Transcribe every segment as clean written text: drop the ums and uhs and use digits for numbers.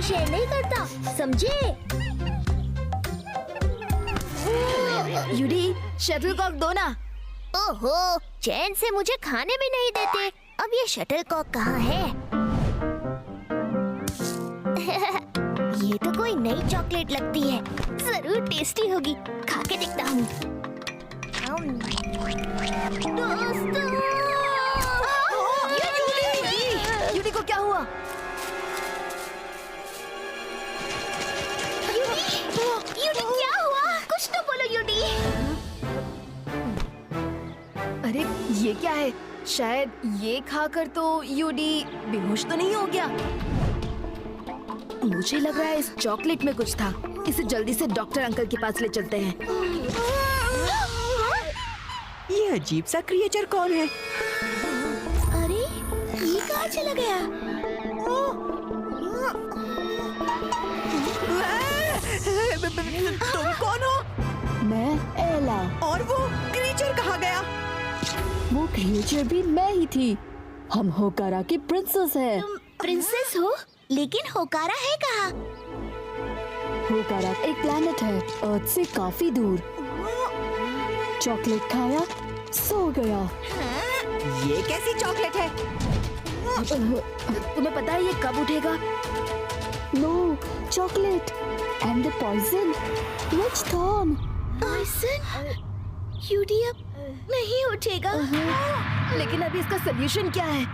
Share नहीं करता, समझे? यूडी, शटलकॉक दो ना। ओहो, चैन से मुझे खाने भी नहीं देते। अब ये शटलकॉक कहाँ है? ये तो कोई नई चॉकलेट लगती है, जरूर टेस्टी होगी। खा के देखता हूँ। दोस्तों! यूडी को क्या हुआ? यूडी क्या हुआ? कुछ तो बोलो यूडी। अरे ये क्या है? शायद ये खाकर तो यूडी बेहोश तो नहीं हो गया। मुझे लग रहा है इस चॉकलेट में कुछ था। इसे जल्दी से डॉक्टर अंकल के पास ले चलते हैं। ये अजीब सा क्रिएचर कौन है? अरे ये कहाँ चला गया? तुम कौन हो? मैं एला। और वो क्रिएचर कहाँ गया? वो क्रिएचर भी मैं ही थी। हम होकारा की प्रिंसेस है। तुम प्रिंसेस हो, लेकिन होकारा है कहाँ? होकारा एक प्लेनेट है, अर्थ से काफी दूर। चॉकलेट खाया, सो गया। ये कैसी चॉकलेट है? तुम्हें पता है ये कब उठेगा? No, chocolate and the poison, which thorn. Poison? यूडी अब नहीं उठेगा। लेकिन अभी इसका सोल्यूशन क्या है?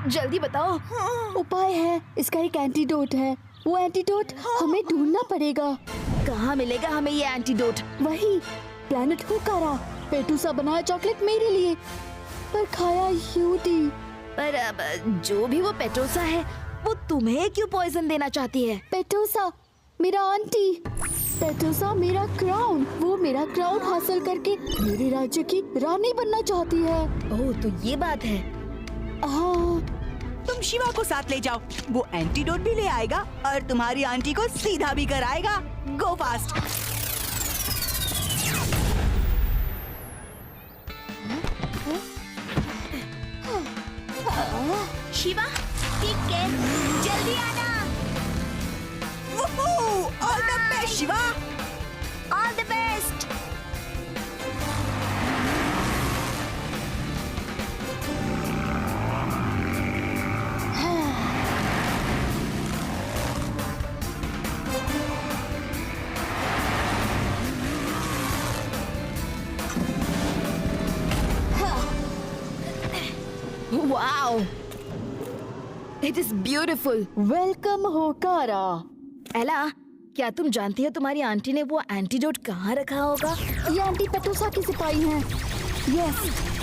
जल्दी बताओ। उपाय है, इसका एक एंटीडोट है। वो एंटीडोट हमें ढूंढना पड़ेगा। कहाँ मिलेगा हमें ये एंटीडोट? वही प्लेनेट होकारा। पेटूसा बनाया चॉकलेट मेरे लिए, पर खाया यूडी। पर अब जो भी वो पेटोसा है, वो तुम्हें क्यों पॉइजन देना चाहती है? पेटूसा मेरा आंटी। पेटूसा मेरा क्राउन। वो मेरा क्राउन हासिल करके मेरे राज्य की रानी बनना चाहती है। ओह, तो ये बात है। हाँ, तुम शिवा को साथ ले जाओ, वो एंटीडोट भी ले आएगा और तुम्हारी आंटी को सीधा भी कराएगा। Go fast. Shiva, take care, जल्दी आना। All the best Shiva. All the best. Wow, it is beautiful. Welcome होकारा। एला, क्या तुम जानती हो तुम्हारी आंटी ने वो एंटीडोट कहाँ रखा होगा? ये आंटी पेटूसा की सिपाही हैं। यस,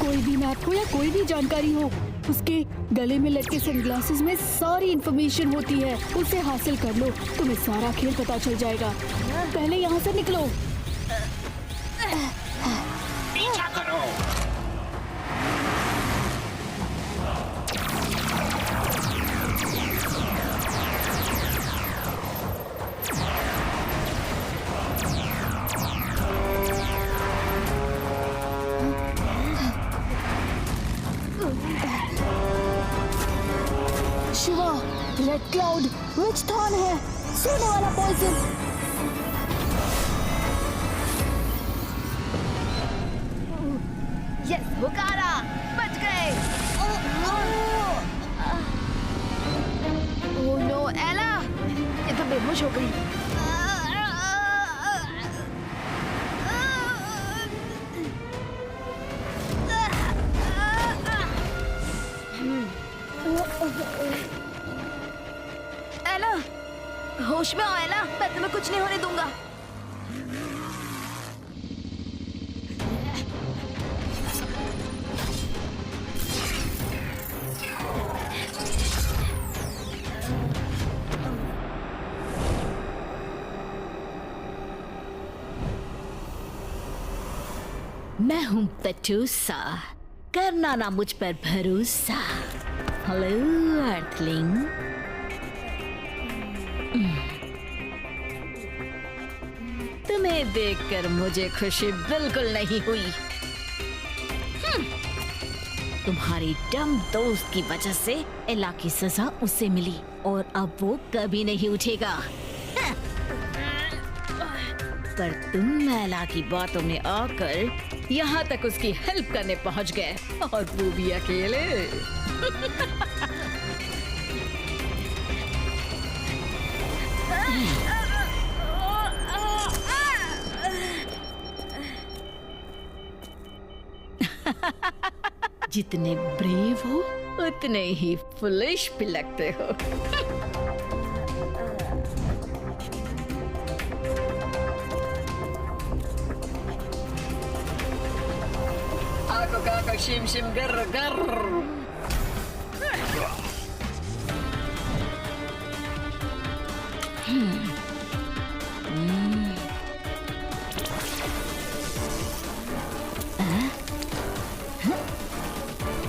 कोई भी मैप हो या कोई भी जानकारी हो, उसके गले में लटके सनग्लासेस में सारी इंफॉर्मेशन होती है। उसे हासिल कर लो, तुम्हें सारा खेल पता चल जाएगा। पहले यहाँ से निकलो। पीछा करो। शिवा, रेड क्लाउड, विच थॉर्न है, सोने वाला पॉइजन। यस, होकारा, बच गए। ओह नो, एला, ये तो बेहोश हो गई। एला, होश में आओ एला, मैं तुम्हें कुछ नहीं होने दूंगा। मैं हूँ पेटूसा, करना ना मुझ पर भरोसा। हेलो अर्थलिंग। तुम्हें देखकर मुझे खुशी बिल्कुल नहीं हुई। तुम्हारी डम दोस्त की वजह से एला की सजा उसे मिली और अब वो कभी नहीं उठेगा। पर तुम एला की बातों में आकर यहाँ तक उसकी हेल्प करने पहुँच गए और वो भी अकेले। जितने ब्रेव हो उतने ही फुलिश भी लगते हो। आको काको शिम शिम गर गर।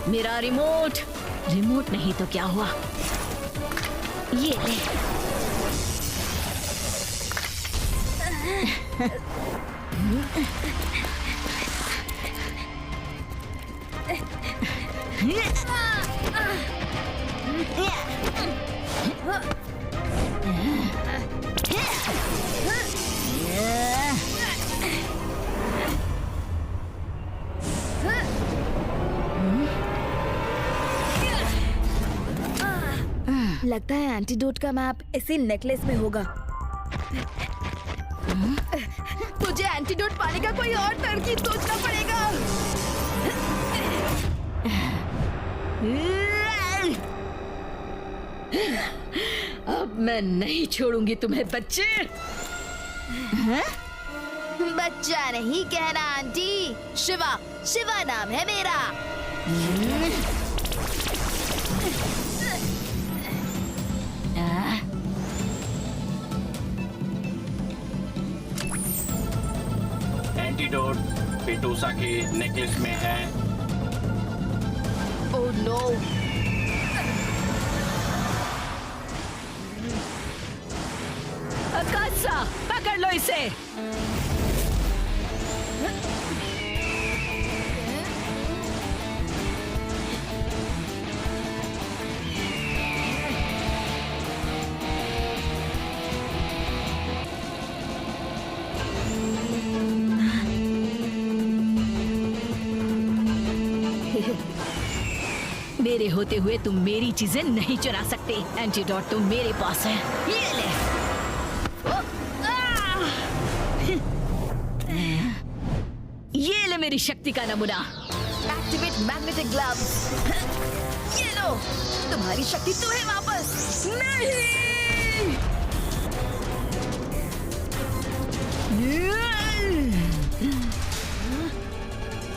मेरा रिमोट नहीं तो क्या हुआ, ये ले। लगता है एंटीडोट का मैप इसी नेकलेस में होगा। मुझे एंटीडोट पाने का कोई और तरकीब सोचना पड़ेगा। अब मैं नहीं छोड़ूंगी तुम्हें बच्चे। बच्चा नहीं कहना आंटी, शिवा, शिवा नाम है मेरा। एंटीडोट पेटूसा के नेकलेस में है। Oh no. अकासा, पकड़ लो इसे। मेरे होते हुए तुम मेरी चीजें नहीं चुरा सकते। एंटीडोट तो मेरे पास है, ये ले। ये ले मेरी शक्ति का नमूना। Activate magnetic gloves. ये लो, तुम्हारी शक्ति तुम्हें वापस।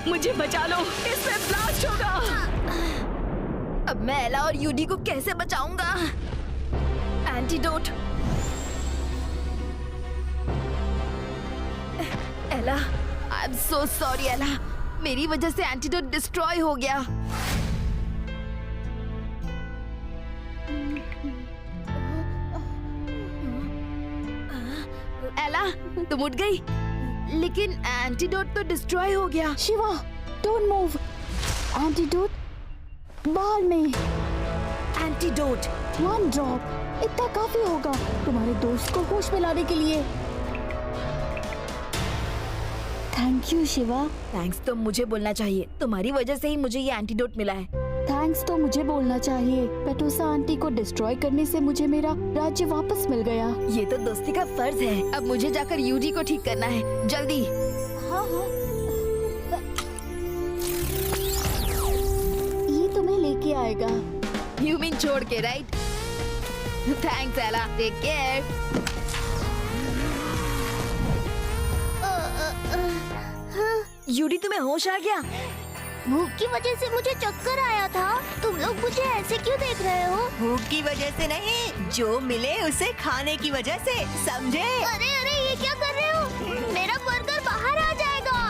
मुझे बचा लो, इसमें ब्लास्ट होगा। अब मैं एला और यूडी को कैसे बचाऊंगा? एंटीडोट। एला, आई एम सो सॉरी एला, मेरी वजह से एंटीडोट डिस्ट्रॉय हो गया। एला, तुम उठ गई, लेकिन एंटीडोट तो डिस्ट्रॉय हो गया। Shiva, don't move. एंटीडोट बाल में। एंटीडोट 1 ड्रॉप, इतना काफी होगा तुम्हारे दोस्त को होश में लाने के लिए। Thank you Shiva. थैंक्स तो मुझे बोलना चाहिए, तुम्हारी वजह से ही मुझे ये एंटीडोट मिला है। थैंक्स तो मुझे बोलना चाहिए, पेटूसा आंटी को डिस्ट्रॉय करने से मुझे मेरा राज्य वापस मिल गया। ये तो दोस्ती का फर्ज है। अब मुझे जाकर यूडी को ठीक करना है, जल्दी। हाँ हाँ, ये तुम्हें लेके आएगा। यू मीन छोड़ के, राइट? थैंक्स एला, टेक केयर। यूडी, तुम्हें होश आ गया? भूख की वजह से मुझे चक्कर आया था। तुम लोग मुझे ऐसे क्यों देख रहे हो? भूख की वजह से नहीं, जो मिले उसे खाने की वजह से, समझे? अरे अरे, ये क्या कर रहे हो? मेरा बर्गर बाहर आ जाएगा।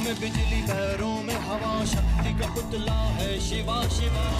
में बिजली पैरों में हवा, शक्ति का पुतला है शिवा शिवा।